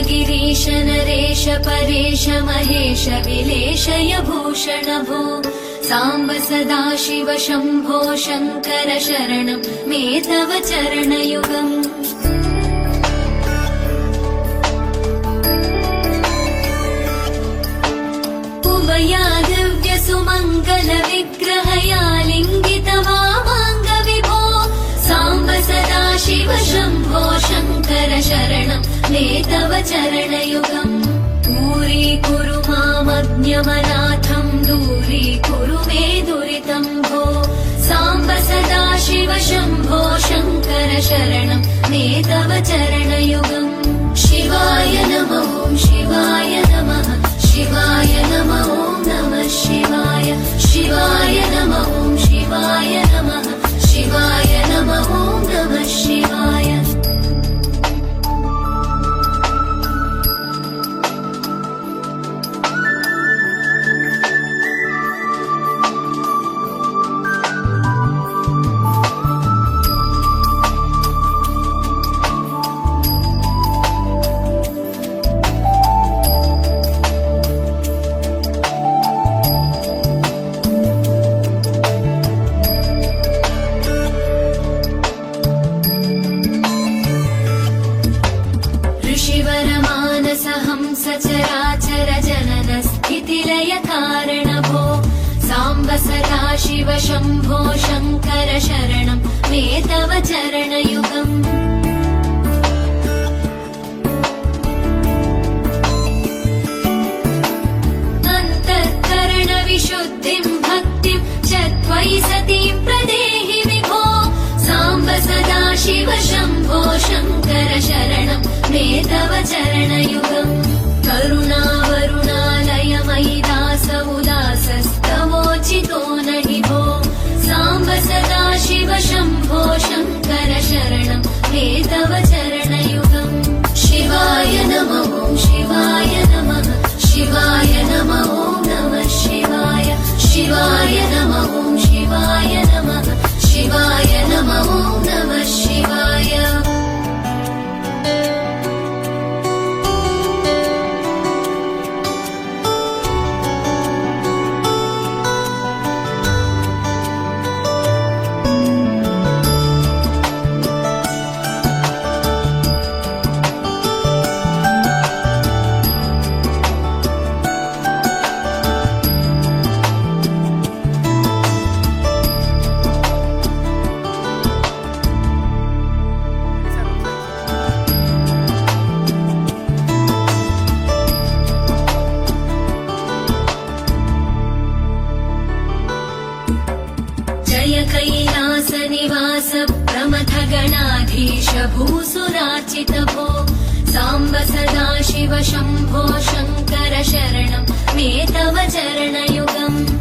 गिरीश नरेश परेश महेश विलेशय भूषण भो साम्ब सदाशिव शम्भो शङ्कर शरणं मे तव चरणयुगम् उभया दिव्य सुमङ्गल विग्रहया लिङ्गित वामाङ्ग विभो साम्ब सदाशिव शम्भो शङ्कर शरणं मे तव चरणयुगम् दूरीकुरु मामज्ञमनाथम् दूरीकुरु मे दुरितम् भो साम्ब सदाशिव शम्भो शङ्कर शरणं मे तव चरणयुगम् शिवाय नमः शिवाय नमः शिवाय नमः नमः शिवाय शिवाय नमः शिवाय नमः शिवाय नमः नमः शिवाय सचराचर जनन स्थितिलय कारण भो साम्ब सदाशिव शम्भो शङ्कर शरणं मे तव चरणयुगम् अन्तःकरण विशुद्धिं भक्तिं च त्वयि सतीं प्रदेहि विभो साम्ब सदाशिव शम्भो शङ्कर शरणं मे तव चरणयुगम् करुणावरुणालय मयि दास उदासस्तवोचितो नहि भो साम्ब सदाशिव शम्भो शङ्कर शरणं मे तव चरणयुगम् शिवाय नमः शिवाय नमः शिवाय नमः नमः शिवाय शिवाय नमः शिवाय नमः शिवाय नमः नमः शिवाय कैलास निवास प्रमथ गणाधीश भूसुरार्चित भो साम्ब सदाशिव शम्भो शङ्कर शरणं मे तव चरणयुगम्